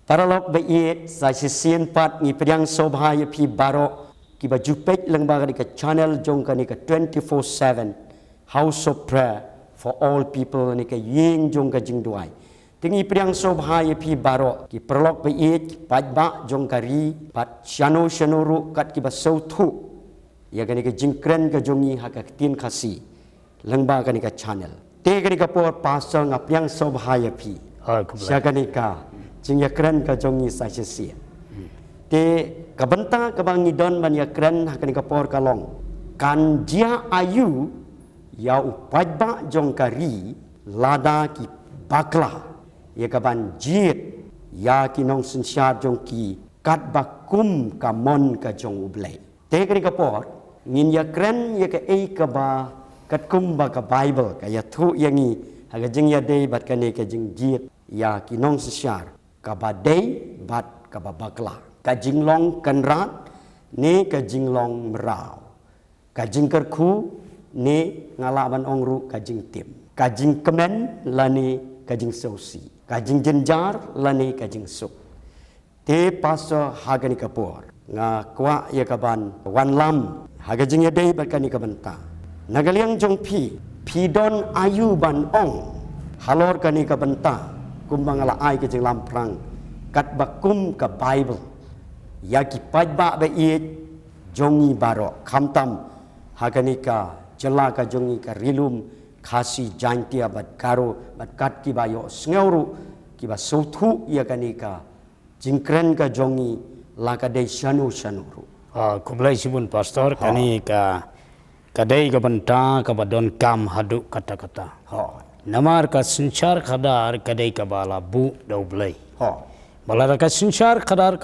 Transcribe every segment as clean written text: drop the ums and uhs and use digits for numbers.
Paralog bait sa sisian pat ni pedang sobhaya pi barok ki baju page lembaga di ke channel jong ka ni ke 24/7 House of Prayer for all people ni ke ying jong ka jing duai. Tingi pedang sobhaya pi barok ki paralog bait pat ba jong kari pat shano ru kat ki ba sautu ya ka ni ke jing kren ka jongi ha ka tin khasi lembaga ni ke channel. Te ka ni ka por pasal ngapiang sobhaya pi. Siya ka ni ka jing ya keren ka jongi sa sia. Te kabenta kabang idon man ya keren hakani kapor kalong. Kan dia ayu ya upajba jong kari lada ki bakla. Ya kaban jit ya ki nong sensyar jong ki kat bakum kamon ka jong ublay. Te kani kapor ngin ya keren ya ka ei ka ba kat kum ba ka Bible ka ya thu yangi haga jing ya dei bat kani ka jing jit ya ki nong sensyar kabadai bat kababakla kajinglong kanrat ne kajinglong merau kajing kerku ne ngalaban ongru kajing tim kajing kemen lani kajing sosi kajing jenjar lani kajing sup te paso hagani kapor nga kwa ya kaban wan lam hagajing ya dei bakani kabenta nagaliang jong pi don ayu ban ong halor kani kabenta kumbang ala ai ke jeng lamprang kat bakum ke Bible ya ki pajba be it jongi baro khamtam haganika jela ka jongi ka rilum khasi jantia bat karo bat kat ki bayo sngeuru ki ba sothu ya kanika jingkren ka jongi la ka dei shanu shanuru kublai sibun pastor kanika kadai ka banta ka badon kam hadu kata-kata namar ka sinchar khadar kadai ka bala bu daublai bala ka sinchar khadar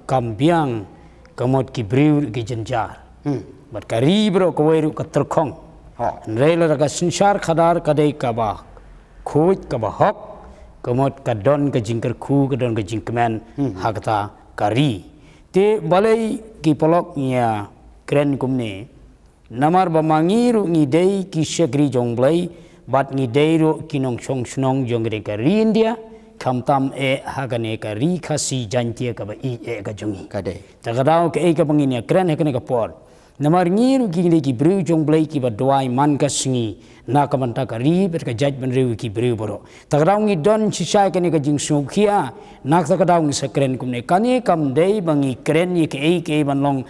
kam biang kamot ki briu ki jenjar bat kari bro ko weru ka terkhong reila ka sinchar khadar kadai ka ba khoj ka ba hok kamot ka don ka jingker khu ka don ka jingkmen hakta kari te balai ki polok nya kren kumne namar ba mangiru ngi dei ki shagri jongblai bat ni deiro kinong chong snong jongre ka ri India kamtam hagane ka ri khasi jantie ka ba ka jongi kade tagadao ka ka bangin ya kren hakane ka por namar ngiru ki ki bru jong blai ki ba doai man ka singi na ka manta ka ri bet ka jaj ban rewi ki bru boro tagadao ngi don chisai ka ni ka jing snokhia nak tagadao ngi sa kren kumne kani kam dei bangi kren ni ke ban long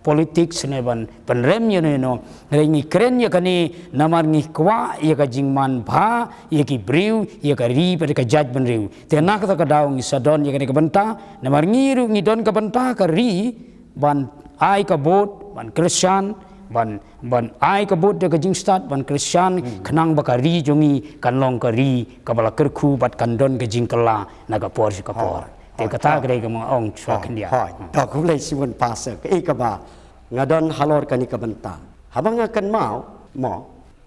politics ne ban penrem ye no ngi kren ye kani namar ngi kwa ye ka jingman bha ye ki briu ye ka ri per ka jaj ban riu te nak ta ka daw ngi sadon ye kani ka banta namar ngiru ngi don ka banta ka ri ban ai ka bot ban Christian ban ai ka bot de ka jing start ban Christian khnang ba ka ri jongi kan long ka ri ka bala kerku bat kan don ka jing kala na ka por ka por te kata grei ka mga ong chwakin dia ta ku lei simun pasa ke ka ba ngadon halor kani ka benta habang akan mo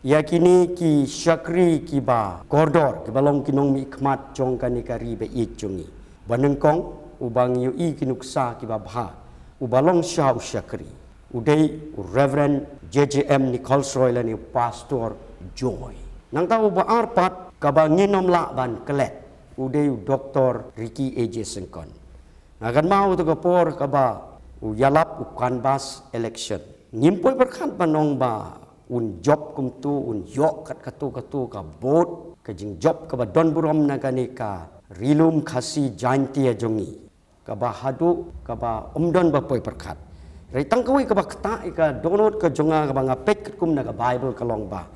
ya kini ki syakri ki ba kordor ki balong kinong mi khmat jong kani ka ri be it jongi banengkong ubang yu i kinuksa ki ba bha ubalong sha syakri udai Reverend JJM Nichols Roy ni pastor joy nang tahu ba arpat ka ba nginom la ban kelet udai Dr. Ricky AJ Sengkon. Akan mau tu kapor kaba uyalap ukanbas election. Nyimpoi berkat panong ba un job kum tu un yok kat katu ka bot ka jing job ka ba don burom na kanika rilum khasi janti jongi ka ba hadu ka ba umdon ba poi berkat. Rai tangkawi ka ba kta ka donot ka jonga ka ba ngapek kum na ka Bible ka long ba.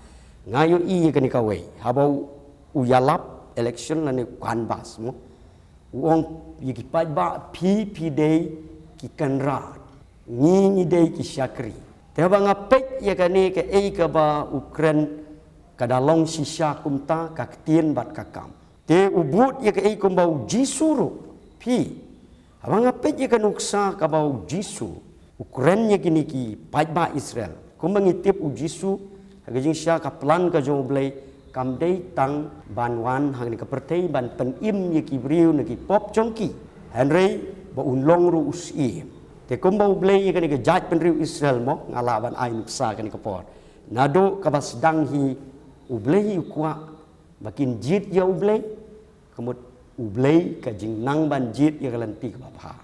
Ngayo i ka ni ka we. Habau uyalap election lani kanbas mo uong yiki pajba pi day ki kanrat ni day ki syakri te ba ngapek ya kani ke ka ba Ukraine kadalong sisya kumta kaktien bat kakam te ubut ya ke kum bau jisuru pi abang ngapek ya kanuksa ka bau jisu Ukraine ya kini ki pajba Israel kumangitip u jisu hagajing sya ka plan ka joblay kam dei tang banwan hang ni kepertei ban penim ye ki briu ne ki pop jongki henry ba unlong ru usi te kombo blei ye kan ke jaj penriu Israel mo ngalaban ai nuksa kan ke por nado ka bas dang hi ublei kwa bakin jit ya ublei kemut ublay ka jing nang banjit ya kalan pi ka pa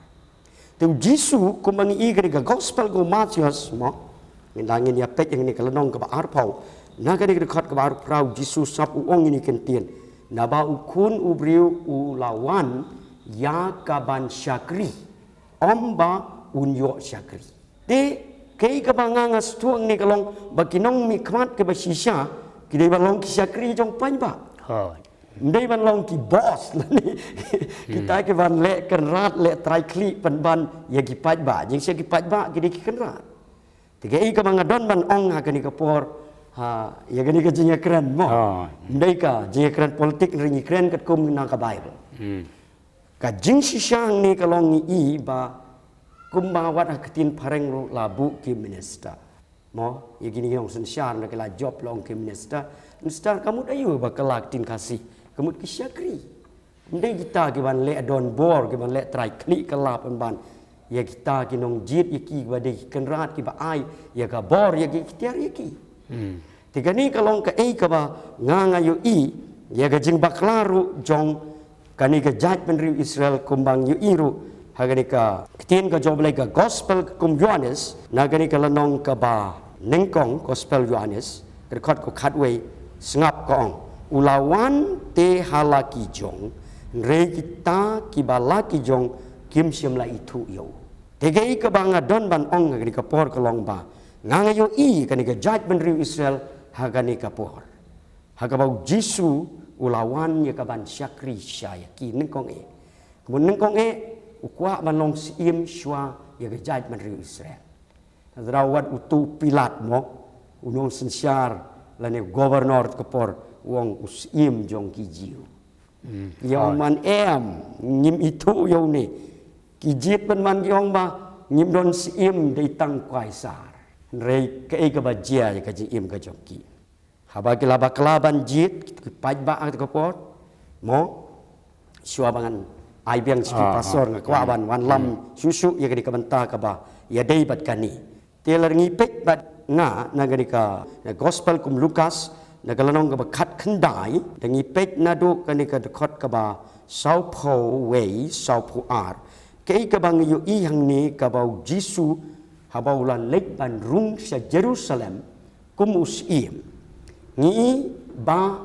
tu Jisu kumangi i ka gospel go Matius mo ngindangin ya pek yang ni kalanong ka ba arpau na ka ni ka ba arpau Jisu sap uong ini kentien na ba ukun ubriu ulawan ya kaban syakri omba unyo syakri de kei ka ba ngangas tuang ni kalong baginong mi kmat ke ba shisha kidai ba long ki syakri jong pan ba Ndai ban long ki boss lah ni. Kita ke ban le kan rat le try kli pan ban ya ki paj ba jing se ki paj ba ki di kan rat. Tiga i ka mangadon ban ong ha kani ka por ha ya kani ka jing keren mo. Ndai ka jing keren politik ring keren kat kum na ka Bible. Ka jing si syang ni ka long i ba kum ba wat ha ketin pareng labu ki minister. Mo ya gini yong sen syar na kala job long ki minister. Minister kamu ayu ba kelak tin kasih. Kamu kisyakri. Ndai kita ki ban le don bor ki ban le try kli kelap ban. Ya kita ki nong jit ya ki ba dei kenrat ki ba ai ya ka bor ya ki tiar ya ki. Tiga ni kalong ka ei ka ba nganga yo i ya ga jing baklaru jong kani ka jaj penriu Israel kumbang yo iru hagani ka kitien ka job le ka gospel kum Yohanes na gani ka lanong ka ba nengkong gospel Yohanes rekod ko khatway sengap ko ong ulawan te halaki jong re kita kibalaki jong kim siam la itu yo tegei ka banga don ban ong ngani ka por kolong ba nganga yo i kani ka jaj ben riu Israel hagani ka por hagabau Jisu ulawan ya ka ban syakri syaya ki nengkong e kemun nengkong e ukwa ban long sim shwa ya ka jaj ben riu Israel rawat utu Pilat mo unong sensyar lani gobernur kepor wong usim jong kijiu. Yang man ngim itu yau ni kijit pen man yong ba ngim don sim dei tang kaisar. Rei ke ka ba jia ka ji im ka jong ki. Haba kila ba kelaban jit paj ba ang kepor mo syua bangan ai biang si pasor nga kwaban wan lam susu ya ka di kabanta ka ba ya dei bat kani. Teler ngipek bat nga nagarika na gospel kum Lukas nagalanong ka ba kat kendai dangi pek nado kanika dekot ka ba Sao Po way Sao Po ar kay ka bang yu ihang ni ka ba Jisu habaulan lek ban rung sa Jerusalem kum usim ngi ba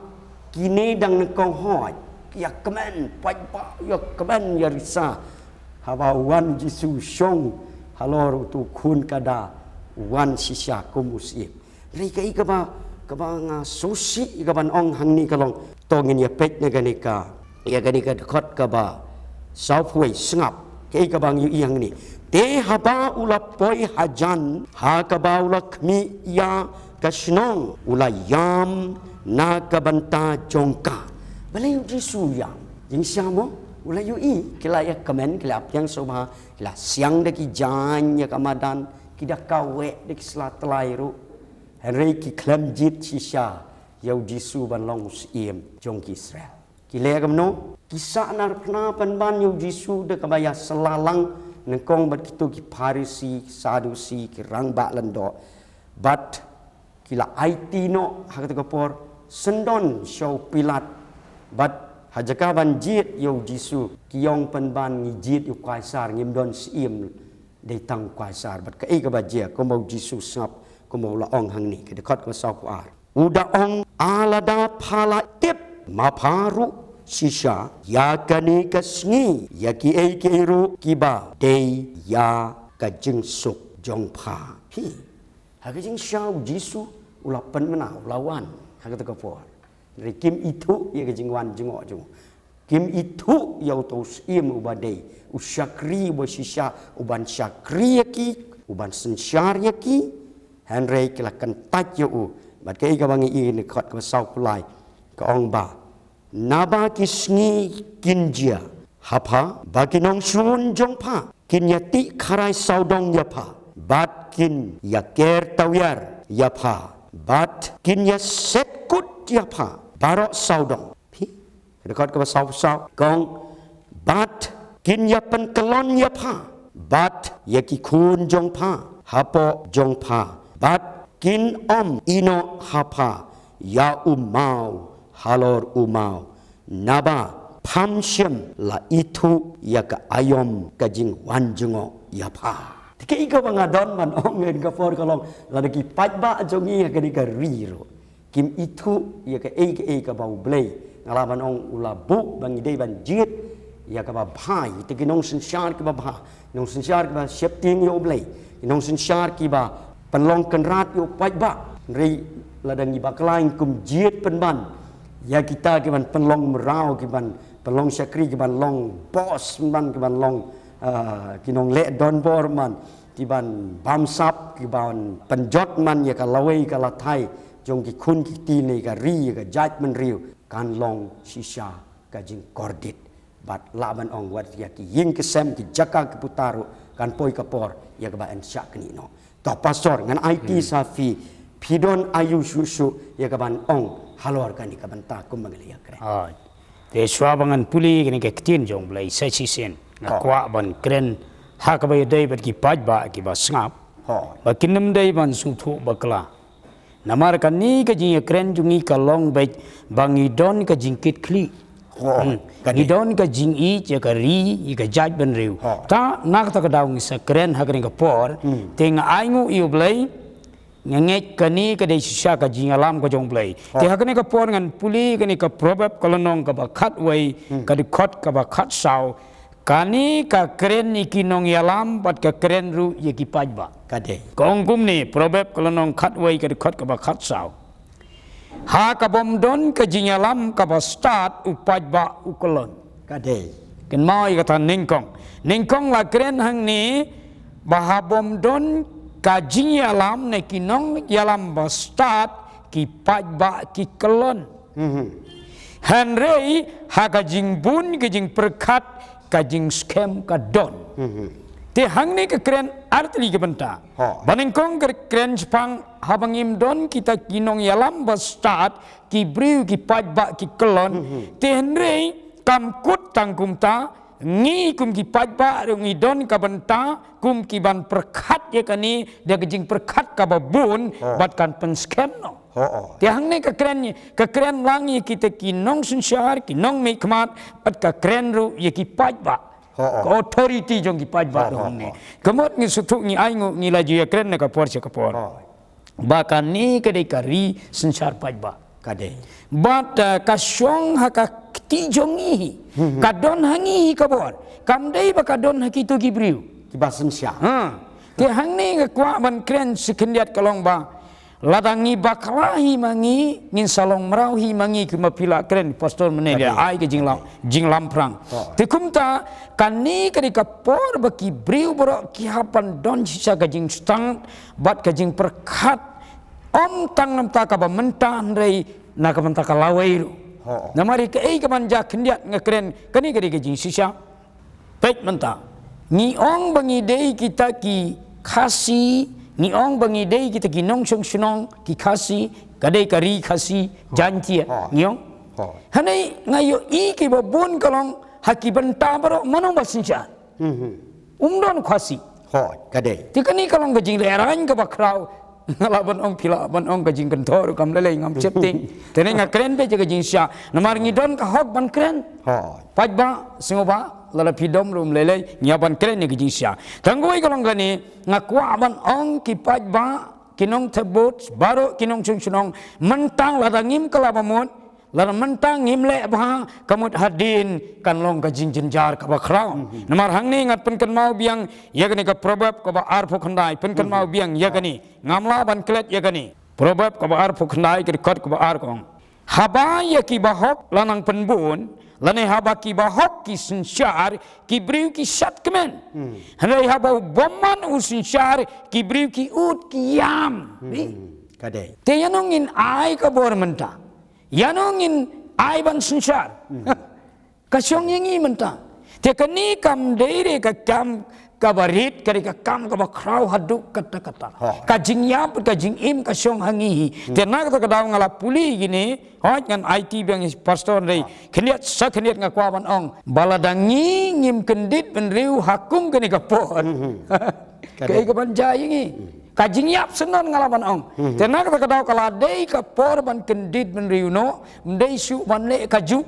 kine dang nekong hoy ya kemen paj ba ya kemen ya risa habauan Jisu syong halor tu kun kada wan sisya kum usim ri kai ka ba kabang susi kaban ong hang ni kalong tongin ya pek na ganika ya ganika dekot ka ba southway sengap kei kabang yu yang ni te haba ula poi hajan ha ka ba ula kmi ya kasnong ula yam na kabanta jongka balai Jisu yang jing siamo ula yu i kila ya kamen kila yang soba kila siang deki jan ya kamadan kida kawe deki slatlairu Henry ki klem jit shisha yau Jisu ban long iem jong ki Israel. Ki le kam no kisah nar pna pan ban yau Jisu de kabaya selalang nengkong bat kitu ki Parisi Sadusi ki rang ba lendo bat kila IT no hak ka por sendon show Pilat bat hajaka ban jit yau Jisu ki yong pan ban ngi jit yu kaisar ngim don iem de tang kaisar bat ka e ka ba je ko mau Jisu sap kumo la ong hang ni ke dekat ko Sao Po ar uda ong alada phala tip maparu sisha ya kani kasngi ya ki ei kiru kiba dei ya ka jingsuk jong pha hi ha ka jing shau Jisu ula pen menau lawan ha ka ko por ri kim itu ya ka jing wan jingo jung kim itu ya to sim ubadei usyakri bo sisha uban syakri ki uban sensyar ki Henry kila kan taj yo bat kai ka bangi i ni khot ka sau pulai ka ong ba naba kisngi kinjia hapa baginong sun jong pa kinyati kharai saudong ya pa bat kin ya ker tawyar ya pa bat kin ya set kut ya pa barok saudong pi rekod ka sau kong bat kin ya pen kelon ya pa bat ya ki kun jong pa hapo jong pa bat kin ino hapa ya umau halor umau naba pham siam la itu ya ka ayom ka jing wan jungo ya pa tike ika bangadon man ongen ka for kalong la ki pat ba jongi ya ka di ka riro kim itu ya ka ka bau blei ngalaban ong ula bu bang ide ban jit ya ka ba bhai tike nong sensyar ka ba bha nong sensyar ka ba siap ting yo blei nong sensyar ki ba penlong kenrat yo pat ba ri ladang iba klain kum jit penban ya kita kiban penlong merau kiban penlong syakri kiban long bos man kiban long kinong le don bor man kiban bamsap kiban penjot man ya kalawai kalathai jong ki kun ki ti nei ka ri ka jat man riu kan long shisha ka jing kordit bat laban ong wat ya ki ying kesem ki jaka ki putaru kan poi kapor ya ka ba en syak ni no to pastor ngan IT safi pidon ayu susu ya kaban ong halor kan di kaban ta kum mangali ya kre te swabangan puli kini ke tin jong blai sai si sen ngakwa ban kren ha ka bay dai bat ki paj ba ki ba sngap ba kinam dai ban su thu bakla namar kan ni ka ji kren jungi ka long bai bangi don ka jingkit kli ni don ka jing I je ka ri I ka jaj ban riu ta nak ta ka daung sa kren ha ka ka por te nga aingu I blai ngengek kani ka dei shisha ka jingalam ka jong play te hakane ka por ngan puli kani ka probab kolonong ka ba khat wei ka di khot ka ba khat sau kani ka kren ni kinong yalam bat ka kren ru ye ki paj ba ka dei kong kum ni probab kolonong khat wei ka di khot ka ba khat sau ha ka bom don ka jingalam ka ba start u paj ba u kolon ka dei ken mai ka tan ningkong la kren hang ni bahabom don kajing yalam ne kinong yalam bastat ki pajba ki kelon Henry ha kajing bun kajing perkat kajing scam kadon te hang ne ke keren artli ke benta banengkong ke keren Jepang habangim don kita kinong yalam bastat ki briu ki pajba ki kelon te Henry kam kut tangkum ta ngi kum ki pajba rungi don ka benta kum ki ban perkat ya kani dia kejing perkat ka babun bat kan penskem no te hang ne ka keren langi kita kinong sunsyar kinong me kmat bat ka keren ru ya ki pajba ka authority jong ki pajba dong ne kemot ngi sutuk ngi aingu ngi laju ya keren ne ka por se ka por bakan ni ka de kari sunsyar pajba kade bat kasyong ha ka ti jongi kadon hangi kabor kam dei ba kadon hakitu gibriu ki basen sya te hang ni ka kwa ban kren sekendiat kalong ba ladangi baklahi mangi ngin salong merauhi mangi kuma pila kren pastor menelia ai ke jinglam prang te kumta kani ka di kapor ba ki briu bro ki hapan don sisa ka jing stang bat ka jing perkat om tangam ta ka ba mentah rei na ka mentah ka lawairu namari ke ka manja kendiat ngakren kani kadi ke jing sisa pet menta ni ong bangi dei kita ki khasi ni ong bangi dei kita ki nong song sunong ki khasi kadai kari khasi janji ni ong hanai ngayo I ki babun kalong haki benta baro manong basinja umdon khasi kadai tikani kalong ke jing lerang ka bakrau ngalaban ong pila ban ong kajing kentor kam lele ngam chepting tene nga kren be jaga jing sya namar ngidon ka hok ban kren pajba singoba lala pidom rum lele nyaban kren ni jing sya tanggoi kalong gani ngakwa ban ong ki pajba kinong tebut baru kinong sunong mentang ladangim kalabamut lar mentang ngimle bah kamut hadin kan long ka jinjar ka bakrau namar hang ni ngat pen kan mau biang ya gani ka probab ka ba arfu khandai pen kan mau biang ya gani ngamla ban klet ya gani probab ka ba arfu khandai ka kot ka ba ar kong haba ya ki bahok lanang penbun lane haba ki bahok ki sensyar ki briu ki sat kemen hanai haba bomman usensyar ki briu ki ut ki yam kadai te yanongin ai ka bor menta yanongin ai ban sensyar kasyong yangi menta te kani kam deire ka kam kabarit kari ka kam ka bakrau haduk kata-kata ka jingyap ka jingim kasyong hangi te nak ta kadaw ngala puli gini hot ngan IT bang pastor dei keniat sa keniat ngakwa ban ong baladangi ngim kendit benriu hakum kani ka pon kai ka ban jayangi kajing yap senon ngalaban ong tenak ta kadaw kala dei ka por ban kendit ben riuno mdei su ban le kaju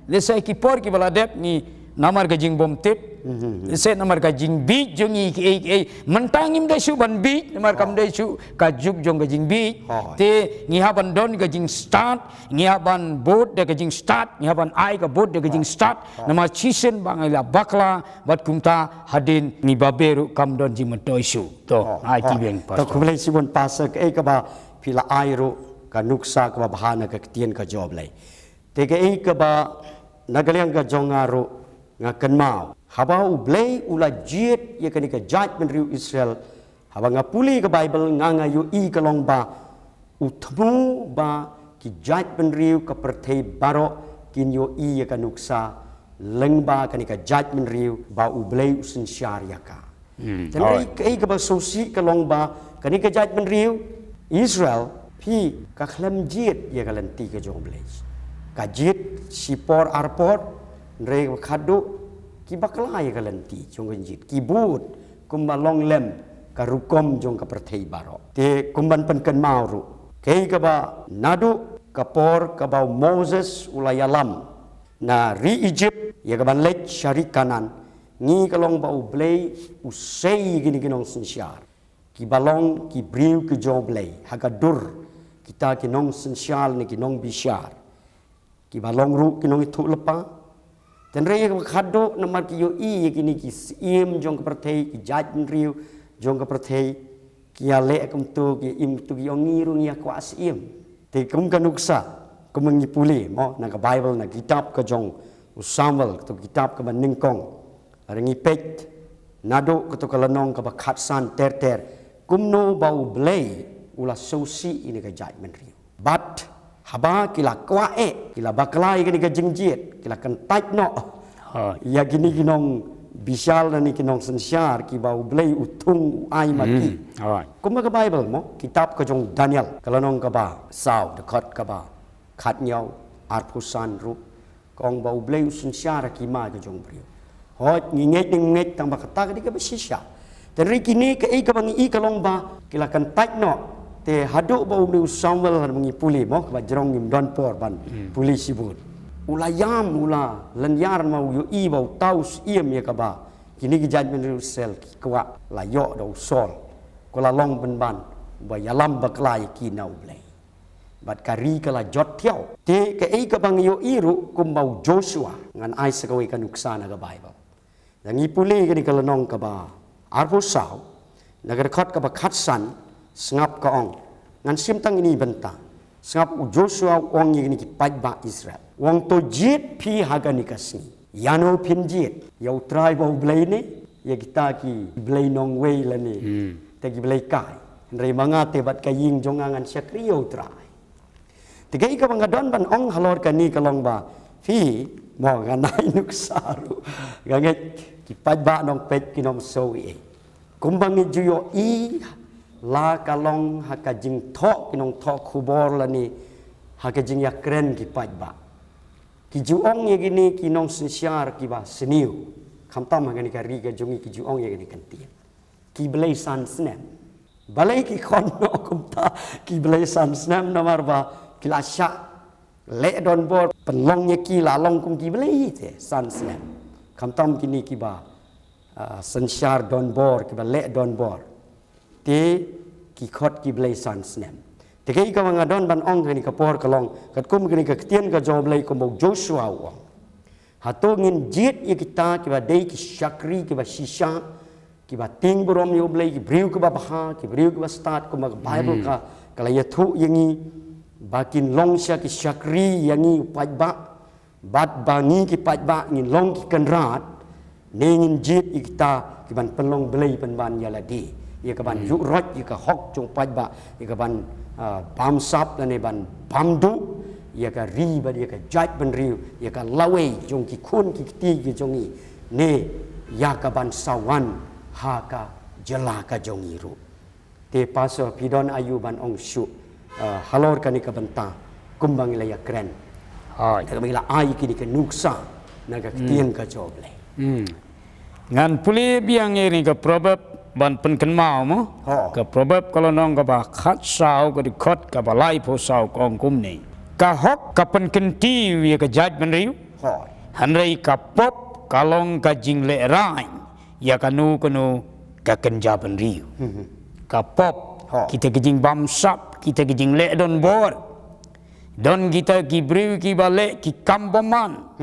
lesai ki por ki baladep ni namar ka jing bom tip lesai namar ka jing bi jong i mentangim da su ban bi namar kam da su ka juk jong ka jing bi te ngi haban don ka jing start ngi haban bot da ka jing start ngi haban ai ka bot da ka jing start namar chisen bangila bakla bat kumta hadin ni baberu kam don jing mentoi su to ai ki beng to pas kumlei sibon pastor ke ka ba pila airu ka nuksa ka ba bahana ka tien ka job lai te ke ka ba nagaliang ka jongaru nga kenmau habau blei ula jiet ye kani ka judgment riu Israel haba nga puli ka Bible nga yu i ka long ba utmu ba ki judgment riu ka perthei baro kin yo i ye ka nuksa leng ba kani ka judgment riu ba u blei usin syariah ka dan kai ka ba sosi ka long ba kani ka judgment riu Israel pi ka khlam jiet ye ka lenti ka jong blei ka jiet sipor arpor re khadu ki baklai ka lenti jong jit ki but kumba long lem ka rukom jong ka perthei baro te kumban pen ken mauru kei ka ba nadu ka por ka ba Moses ulayalam na ri Egypt ya ka ban lek syari kanan ngi ka long ba ublei usei gini ginong sinsyar ki balong ki briu ki joblei hagadur kita kinong sinsyal ni kinong bisyar ki balong ru kinong itu lepa dan raya khado namar ki yo i kini ki sim jong ka perthei ki judgment riu jong ka perthei ki ale kum tu ki im tu ki ongiru ngi kwa sim te kum ka nuksa kum ngi puli mo na ka Bible na kitab ka jong Samuel tu kitab ka ningkong ngi pet nado ka to ka lanong ka ba khatsan ter kum no bau blei ula sosi ini ka judgment riu but haba kila kwae kila baklai kini ka jingjiet kila kan tait no ya gini ginong bisyal na ni kinong sensyar ki bau blei utung ai maki kuma ka Bible mo kitab ka jong Daniel kalanong ka ba saw dekat ka ba khat nyau arpusan ru kong bau blei sensyar ki ma ka jong brio hot nginget tang ba kata ka di ka besisya dan kini ka ka bangi i kalong ba kila kan tait no te haduk bau ni Samuel mengi puli mo ba jerong nim don por ban puli sibut ulayam ula lanyar mau yo i bau taus iem ya ka ba kini ki judgment sel kwa la yo do sol ko la long ben ban ba yalam baklai ki nau blei bat kari kala jot tiao te ka ka bang yo iru kum bau Joshua ngan ai sakawi ka nuksana ka Bible ngi puli ka ni kala nong ka ba arpo saw nagar khat ka ba khatsan sengap ka ong ngan simtang ini benta sengap Joshua ong ini ki pajba Israel wong to jit pi haga ni kasni yano pin jit yau trai bau blai ni ya kita ki blai nong wei la ni te ki blai kai rei manga te bat ka ying jongangan syakrio trai te kai ka bangadon ban ong halor ka ni kalong ba fi mo ganai nuksaru ganget ki pajba nong pet ki nom sowi kumbang ni juyo i la kalong hakajing thok kinong thok khubor la ni hakajing yakren ki pajba ki juong ye gini kinong sinsyar ki ba seniu khamtam hagani ka ri ga jongi ki juong ye gini kanti ki blai san snem balai ki khon no kumta ki blai san snem namar ba kila sha le don bor penlong ye ki la long kum ki blai te san snem khamtam kini ki ba sinsyar don bor ki ba le don bor te ki khot ki blai san snem te kai ka mga don ban ong ni ka por ka long kat kum ni ka tien ka job blai ko mo Joshua wa hato ngin jit ye kita ki ba dei ki shakri ki ba shisha ki ba ting borom yo blai ki briu ka ba baha ki briu ka ba start ko mag Bible ka kala ye thu yangi bakin long sya ki shakri yangi pajba bat bangi ki pajba ngin long ki kanrat nengin jit ye kita ki ban penlong blai pen ban yaladi ia kaban yurot ia ka hok jong pajba ia kaban bam sap dan ban bamdu ia ka riba ia ka jat ban riu ia ka lawe jong ki kun ki ti ki jongi ne ya kaban sawan ha ka jela ka jongi ru te paso pidon ayu ban ong syu halor ka ni ka banta kumbang ila ya kren hai ka mila ai ki ni ka nuksa na ka tien ka joble ngan puli biang ni ka probab ban pen ken mau mo ka probab kalau nong ka ba khat sao ka dikhot ka ba lai pho sao kong kum ni ka hok ka pen ken ti wi ka judgment riu Hoi. Hanrei ka pop kalong ka jing le rai ya kanu ka kenjaban riu. Ka pop kita ke jing bam sap kita ke jing le don bor. Don kita ki briu ki balik ki kambaman.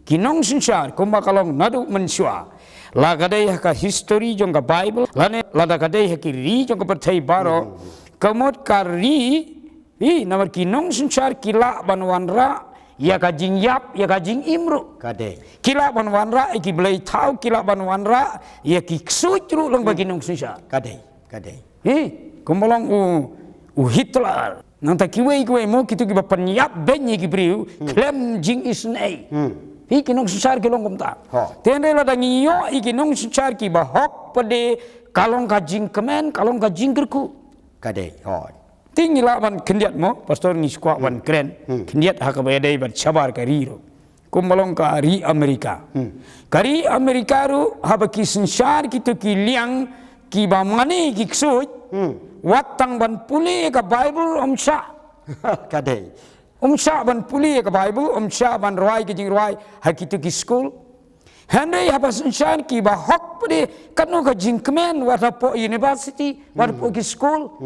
Ki nong sinsar kumba kalong nadu mensua. La kadai ka history jong ka Bible lane lada kadai ki ri jong ka pertai baro. Kamot ka ri namar ki nong sinsar kila banwanra ya ka jing yap ya ka jing imru Kadai. kila banwanra ki belai tau kila banwanra ya ki ksutru lang bagi nong sinsar. Kadai. Kumbalang Hitler nang ta kiwe mo kitu ki penyap benye ki briu klem jing isnei. Ki nong sinsar ki long kumta. Tendre la dangiyo ki nong sinsar ki bahok pade kalong ka jing kemen kalong ka jing gerku. Kadai. Hoi. Tinggi lawan kendiat mo pastor ni squat wan kren kendiat hak bayadai bar sabar kariro kumbalong ka ri Amerika kari Amerika ru habaki sinsar kitu ki liang ki ba mani ki ksut watang ban puli ka Bible omsa Kadai. omsa ban puli ka Bible omsa ban roi ki jing roi hakitu ki school Henry haba sinsar ki ba hok pade kanu ka jingkmen wata po university wata po ki school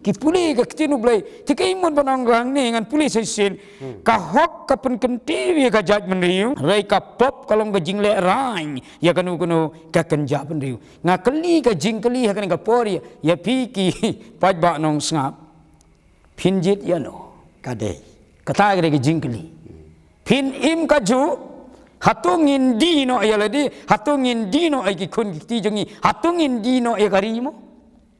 ki puli ka kitinu blai tikai mon bananggang ni ngan puli sesin ka hok ka pen kentiwi ka judgment riu rai ka pop kalong ka jingle rain ya kanu ka kenjaban riu ngakeli ka jingkeli ha kan ka pori ya pi ki pajba nong ngap pinjit ya no Kadai. kata ka jingkeli pin im ka ju hatungin dino ayaladi hatungin dino ay kikun kiti jongi hatungin dino ay karimo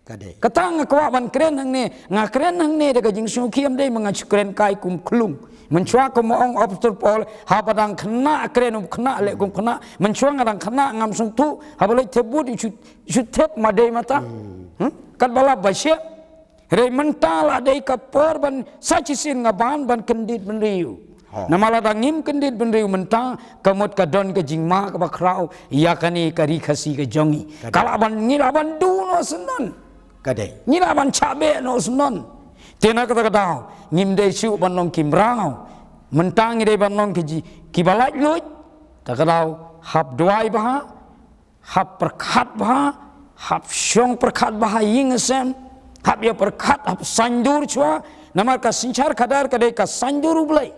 Kadai. katang kwa ban kren hang ne nga kren hang ne daga jing sukiam dai mga kren kai kum klung menchua ko moong obster pol hapadang kena kren kena le kum kena menchua ngadang kena ngam sung tu habalai tebut should tep madai mata kat bala basya re mental adai ka porban sachisin ngaban ban kendit benriu namala dangim kendit benriu mentang kamot ka don ka jingma ka bakrau ya kani kari khasi ka jongi kalaban ngilaban duno senon Kadai. ngilaban chabe no senon tena kata kata ngim dei su banong kimrau mentang dei banong ki balaj lut takadau hab duai bah hab perkat bah hab syong perkat bah yingesem hab ya perkat hab sandur chua namar ka sinchar kadar kadai ka sandur ulai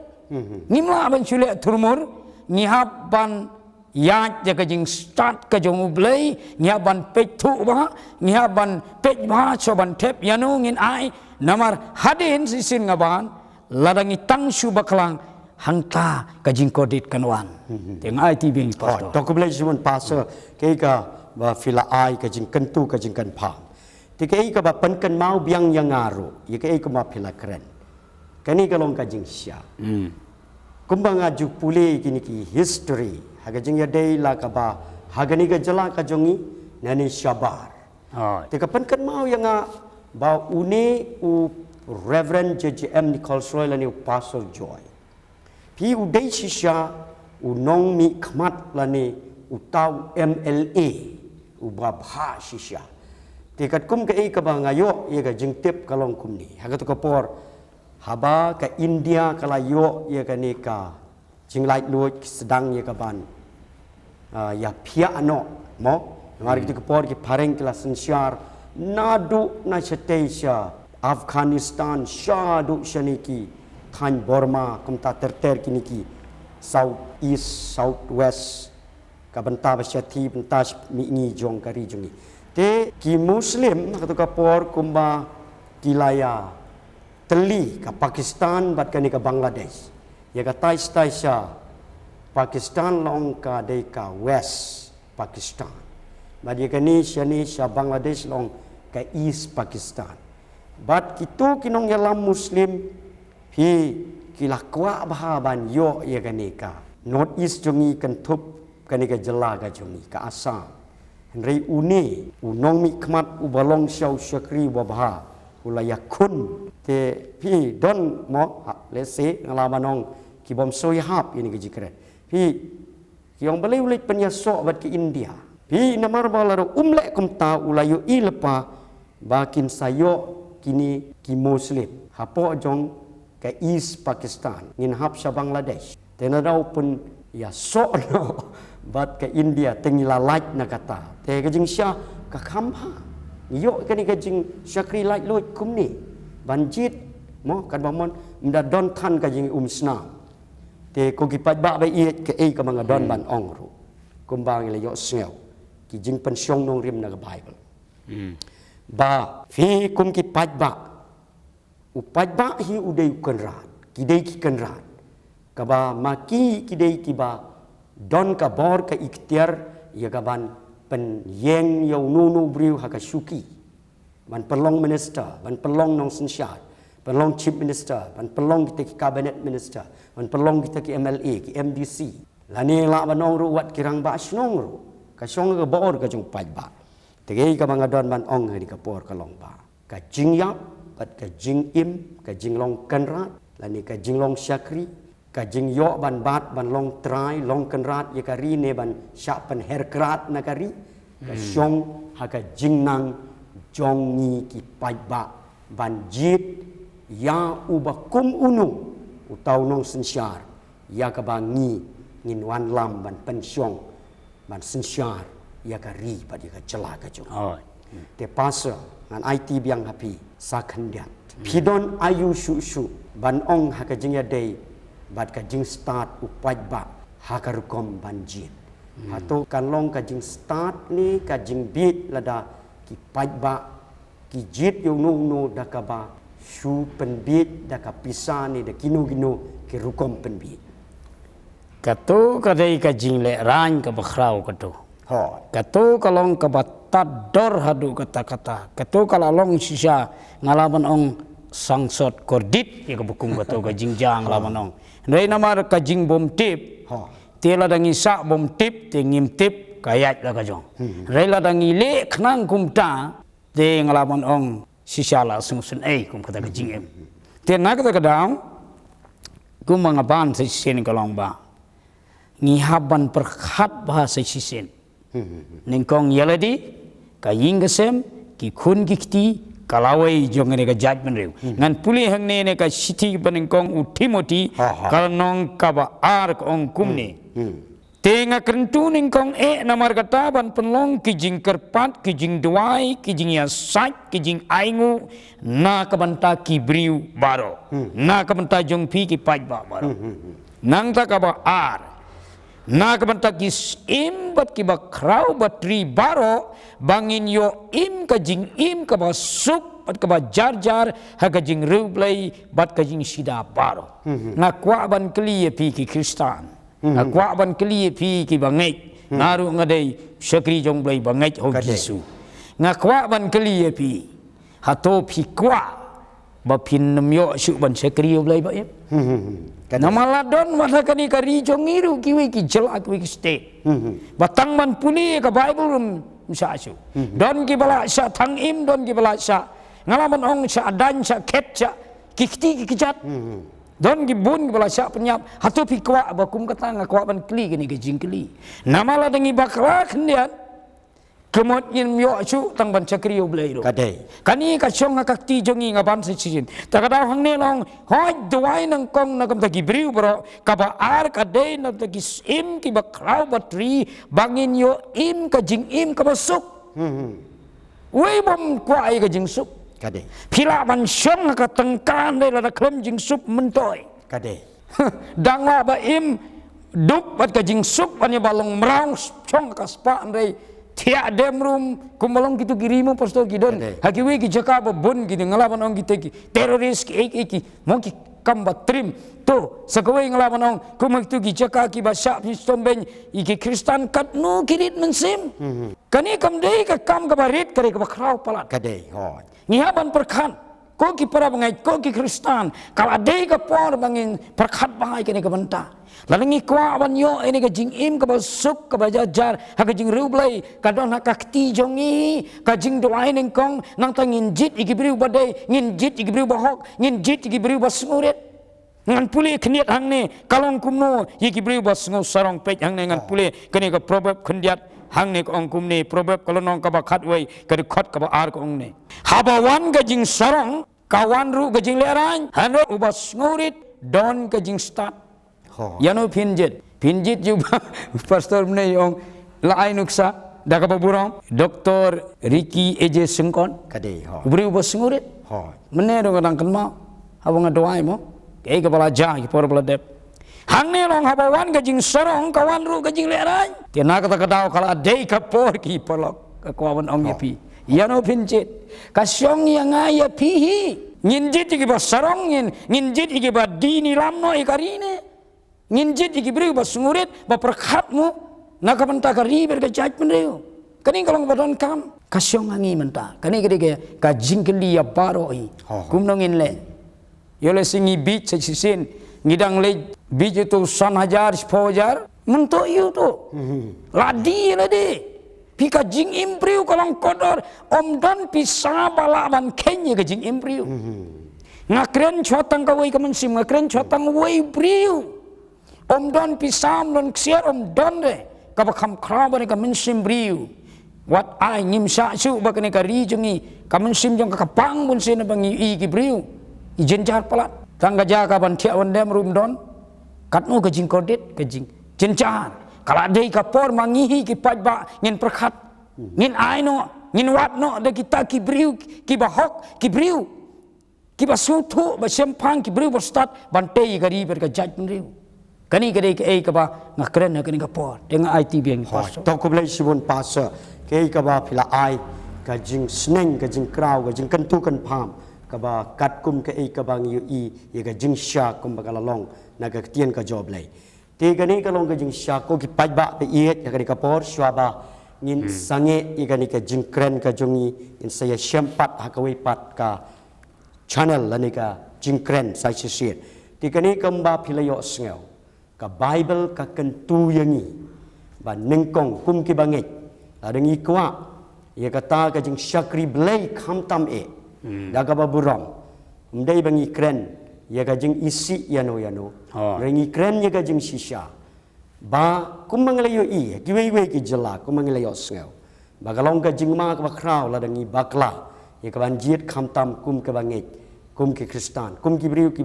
ngimla ban chule turmur ngihab ban ya jaga jing start ka jong ulai ngihab ban petu bah ngihab ban pej bah choban tep yanu ngin ai namar hadin sisin ngaban ladangi tang shu baklang hangta ka jing kodit kanwan teng ai ti bing pastor Tok belai simun pastor ke ka ba fila ai ka jing kentu ka jing kan pam. Ti ke ka ba penken mau biang yang ngaru. Ye ke ka ma fila keren. Kani ka long ka jing sia. Kumbang aju puli kini ki history. Haga jing ya dei la ka ba hagani ka jala ka jongi nani sabar. Ti ka penken mau yang ba uni u Reverend JJM Nichols Roy lani Pastor Joy. Pi u dei sisya u nong mi khmat lani u tau MLA u babha sisya. Tikat kum ke ka ba ngayo ye ka jingtip kalong kum ni. Haga to ka por haba ka India kalayo ye ka ni ka jinglai luit sedang ye ka ban ya pia ano mo mari kita por ki pareng kelas sensiar nadu na Malaysia Afghanistan syadu syaniki Than Burma kumta terter kiniki South East South West ka benta basyati benta mi jong kari jongi te ki muslim kata ka por kumba kilaya teli ka Pakistan bat kani ka Bangladesh ya ka Taisha Pakistan long ka de ka West Pakistan bad ya kani syani sya Bangladesh long ka East Pakistan bat kitu kinong yalam muslim hi kilakwa bahaban yo ya kani ka North East jongi kentup kani ka jela ka jongi ka Assam Henry uni unong mi khmat ubalong syau syakri wabha ulaya kun te pi don mo lese ngalamanong kibom soy hap ini kejikret pi yang beli ulit penyaso bat ke India pi namar balaro umlek kumta ulayo ilpa bakin sayo kini ki muslim hapo jong ke East Pakistan ngin hap sa Bangladesh tenadau pun ya so no bat ke India tengila like na kata te ka jing sya ka khamha yo ka ni ka jing syakri like loit kumni banjit mo kan bamon mda don than ka jing sna te ko ki pat ba ba i ke ka manga don ban ong ru kumbang le yo sneu ki jing pen syong nong rim na ka Bible ba fi kum ki pat ba upat ba hi udai kenrat kidai ki kenrat kaba maki kidai tiba don ka bor ka ikhtiar ya gaban pen yeng yo nunu briu ha ka syuki ban pelong minister ban pelong nong sensyat pelong chief minister ban pelong kita ki cabinet minister ban pelong kita ki MLA ki MDC lani la banong ru wat kirang ba snong ru ka syong ka bor ka jung pat ba tegei ka mga don ban ong di ka por ka long ba ka jing yap pat ka jing im ka jing long kenrat lani ka jing long syakri ka jing yo ban bat ban long trai long kenrat ya kari ne ban syak pen herkrat na kari ka syong ha ka jing nang jong ni ki pai ba ban jit ya uba kum unu utau nong sensyar ya ka bangi ngin wan lam ban pen syong ban sensyar ya kari pa dia ka cela ka jong te pasa ngan IT biang hapi sakhandiat pidon ayu shu ban ong ha ka jing ya dei bat ka jing start upat ba ha ka rukom banjit atau kan long ka jing start ni ka jing bit lada ki pat ba ki jit yo no da ka ba shu pen bit da ka pisa ni da kino ki rukom pen bit Katu kadai ka jing le ran ka bakhrau katu. ho Katu kalong ka batador hadu kata-kata. Katu kalalong sisa ngalaban ong sangsot kordit ya ka bukum katu ka jingjang laban ong. Ndai namar ka jing bom tip. Tela dangi sa bom tip te ngim tip kayat la ka jong. Rela dangi le khnang kumta te ngalaban ong sisa la sungsun kum kata ka jing em. Te nak kata ka daw kum mga ban sa sin kalong ba. Ngihaban perkhat bahasa sisen. Ningkong yaladi kaying gesem ki kun kikti kalawai jong ne ka judgment rew. Ngan puli hang ne ka siti baningkong u Timothy kalnong ka ba ark ong kumne. Tenga kentu ningkong namar kata ban penlong ki jing kerpat ki jing duai ki jing ya sak ki jing aingu na ka banta ki briu baro. Na ka banta jong pi ki paj ba baro. Nang ta ka ba ar na kabanta kis im bat ki bakrau batri baro bangin yo im ka jing im ka ba sup bat ka ba jar ha ka jing rublai bat ka jing sida baro na kwa ban kli pi ki kristan na kwa ban kli pi ki bangai naru ngadai syakri jong blai bangai ho gisu na kwa ban kli pi hato pi kwa ba pin namyo su ban syakri blai ba Namaladon matakani kari jongiru kiwi ki jelak kiwi ki state. Batang man puli ka Bible rum sa asu. Don ki bala sa tang im don ki bala sa ngalaman ong sa adan sa ket sa kikti ki kijat. Don ki bun ki bala sa penyap hatu pi kwa bakum kata ngakwa ban kli kini ke jingkli. Namaladang ibakra kendian kemot yin myo asu tang ban chakri oblai ro. kadai Kani ka syong ngakakti jongi ngaban sa sisin. Takadaw hang nelong hoy duway nang kong nagam tagi briu bro kabaar kadai nang tagi im ki bakraw batri bangin yo im ka jing im ka basuk. Way bom kwai ka jing sup. kadai Pila ban syong ngakatengkan dai lada klem jing sup mentoy. kadai Dangwa ba im dup bat ka jing sup anya balong meraung syong kaspa andai tiak demrum kumalong gitu girimu pastor gidon hakiwe ki jakaba bon gitu ngalaban ong gitu ki teroris ki ek mo ki kamba trim to sakawai ngalaban ong kumak tu ki jaka ki basya ni stomben iki kristan kat no kirit mensim kani kam dei ka kam ka barit kare ka bakraw palat kadai ho ngihaban perkhan ko ki para bangai ko ki kristan kala dei ka por bangin perkhat bangai kene ka banta lalangi kwa ban yo ini ka jing im ka basuk ka bajajar ha ka jing rublai ka don ha ka kti jongi ka jing doai ning kong nang ta ngin jit iki briu badai ngin jit iki briu bahok ngin jit iki briu basnguret ngan puli khniat hang ne kalong kumno iki briu basngu sarong pej hang ne ngan puli kene ka probab khndiat hang ne ong kumne probab kalonong ka bakhat wai ka khot ka ba ar ko ong ne habawan ka jing sarong kawan ru ka jing leran han ubas ngurit don ka jing start Yano pinjit juga pastor menayong lain nuksa dah kapaburang Dr. Ricky AJ Sengkon Kadai ho. beri ubah sengurit Ho. menero kadang kenma abang doai mo kay kepala jah por beladep hang ne long habawan gajing sarong kawan ru gajing lerai tiana kata kadau kala dei kapor ki polok kawan ong yapi yano pinjit kasyong yang aya pihi nginjit iki ba sarong nginjit iki ba dini lamno ikarine nginjit iki beri ba sengurit ba perkatmu nak mentah kari berkejat menreu kani kalau badon kam kasyong angi mentah kani kede ka jingkeli ya baroi kumnongin le yole singi beach sisin ngidang le beach itu 1,000 10,000 mento yu tu ladi pika jing impriu kalau kodor om don pisa balaban kenya ke jing impriu ngakren chotang kawai kamansim ngakren chotang wai priu om don pisam don ksiar om don de kabakam kraba ni kamansim priu wat ai ngim sa su bakane ka rijungi kamansim jong kakapang bun sina bangi i ki priu i jenjar palat tangga jaga ban tia wandem rum don katnu ke jing kodet ke jing jenjar kala dei kapor mangihi ki pajba ngin perkhat ngin aino ngin watno de kita ki priu ki bahok ki priu ki basutu ba sempang ki priu bostat bantei gari berkajat priu kani kede ke ei kaba ngakren kani kapor dengan ITB yang pasok Tau ko blai sibon pasa kei ka ba phila ai ka jing sneng ka jing kraw ka jing kentu kan pham ka ba kat kum ka ei ka bang yu i ye ka jing sha kum ba kala long na ka tien ka job lai te ka ni ka long ka jing sha ko ki paj ba pe iet ya ka ni ka por shwa ba ngin sange i ka ni ka jing kren ka jongi in saya syempat ha ka wei pat ka channel la ni ka jing kren sai sisiet te ka ni ka ba phila yo sngew ka Bible ka kentu yangi ba nengkong kum ki bangit ada ngi kwa ia kata ka jing syakri blai kham tam da ka ba buram mdai bangi kren ia ka jing isi yano rengi kren ia ka jing shisha ba kum manglayo i ki wei ki jela kum manglayo sngau ba kalong ka jing ma ka ba kraw la dangi bakla ia ka ban jiet kham tam kum ka bangit kum ki kristan kum ki briu ki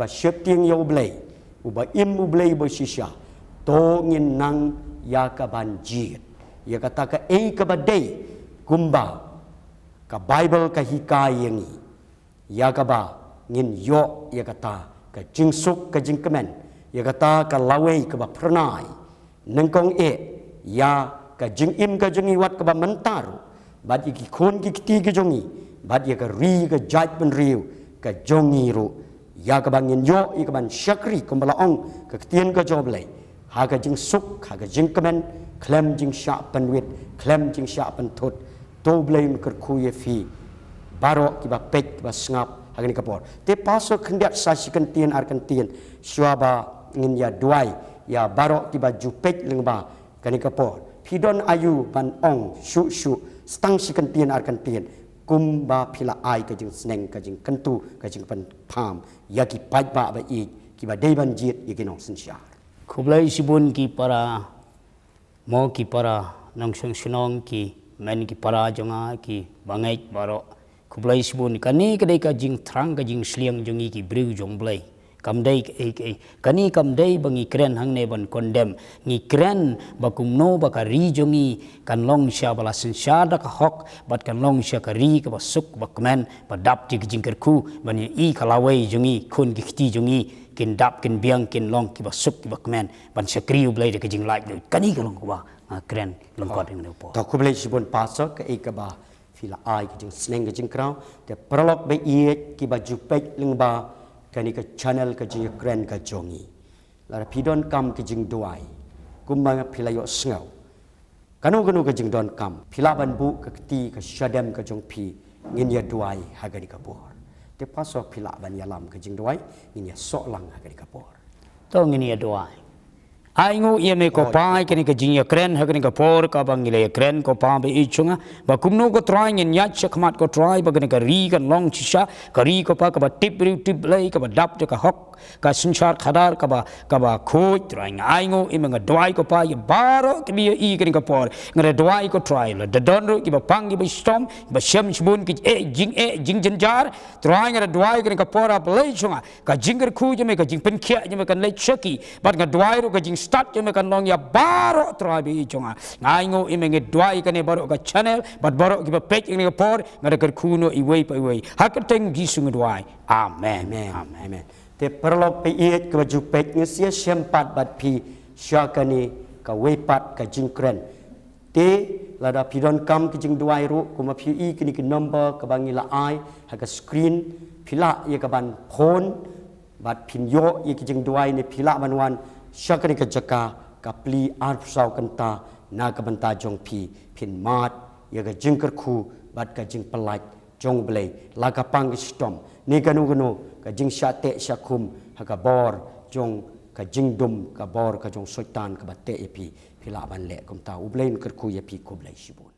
ba syep tieng yo blai uba im ublei bo shisha to ngin nang ya ka banjir ya kata ka ei ka badai kumba ka Bible ka hikai yangi ya ka ba ngin yo ya kata ka jingsuk ka jingkemen ya kata ka lawei ka ba pranai nengkong ya ka jingim ka jongi wat ka ba mentaru bad ki khon ki ti ki jongi bad ya ka ri ka jaj ben riu ka jongi ru ya ka bangin yo i ka ban syakri kumbala ong ka tien ka job lai ha ka jing suk ha ka jing kemen klem jing sya pen wit klem jing sya pen thut to blai ker khu ye fi baro ki ba pek ba ngap ha ni kapor te paso khendiat sa si kan tien ar kan tien sywa ba ngin ya duai ya baro ki ba ju pek leng ba ka ni kapor pidon ayu ban ong shu stang si kan tien ar kan tien kum ba phila ai ka jing sneng ka jing kentu ka jing pan pham ya ki paj ba ba i ki ba dei ban jit i ki nong sin sha kublai sibun ki para mo ki para nong song sinong ki men ki para jonga ki bangai baro kublai sibun kani kadai ka jing thrang ka jing sliang jongi ki briu jong blai kamdai kani kamdai bangi kren hang ne ban condemn ngi kren bakum no bakari jongi kan long sha bala sin sha da ka hok bat kan long sha kari ka basuk bakmen badap ti jingker ku bani i kalawai jongi khun ki khti jongi kin dap kin biang kin long ki basuk ki bakmen ban sakriu blai de ka jing like kani ka long ba kren long ko ding ne po ta ku blai sibon paso ka ka ba phila ai ki jing sneng ka jing kraw te prolog ba i ki ba ju pek leng ba kani ka channel ka jing kren ka jongi lara pidon kam ki jing duai kumba phila yo sngaw kanu ka jing don kam phila ban bu ka ti ka shadam ka jong phi ngin ya duai hagani ka por te paso phila ban yalam ka jing duai ngin ya so lang hagani ka por to ngin ya duai Aingo ia me ko pai kini ka jing ya kren ha kini ka por ka bangile ya kren ko pa be ichunga ba kumno ko try ngin nyat chakmat ko try ba kini ka ri kan long chisha ka ri ko pa ka ba tip lay ka ba dap ka hok ka sunchar khadar ka ba khoi try aingo ima nga dwai ko pa ya baro ki bi i kini ka por ngara dwai ko try la da don ro ki ba pang ki ba storm ba shem chbun ki jing jar try ngara dwai kini ka por ap lay chunga ka jingger khu je me ka jing pen khia je me kan lay chaki ba nga dwai ro ka jing start je me kan long ya baro try bi chunga aingo ima nga dwai kani baro ka channel but baro ki ba page ni ka por ngara ka khu no i wei pa wei hakateng gi sung dwai amen Amen. Te perlok pe iet ke baju pek ngesia sempat bat pi syakani ka wepat ka jingkren. Te lada pidon kam ke jing duai ru kuma pi i kini ke number ka bangi la ai ha ka screen pila ye ka ban phone bat pin yo ye ke jing duai ne pila banwan syakani ka jaka ka pli ar sau kanta na ka banta jong pi pin mat ye ka jingker khu bat ka jing pelak jong blai la ka pang stom ni kanu ka jing syate syakum ha ka bor jong ka jing dum ka bor ka jong soitan ka bate epi pila ban le kum ta ublain ker khu ye pi ko blai sibun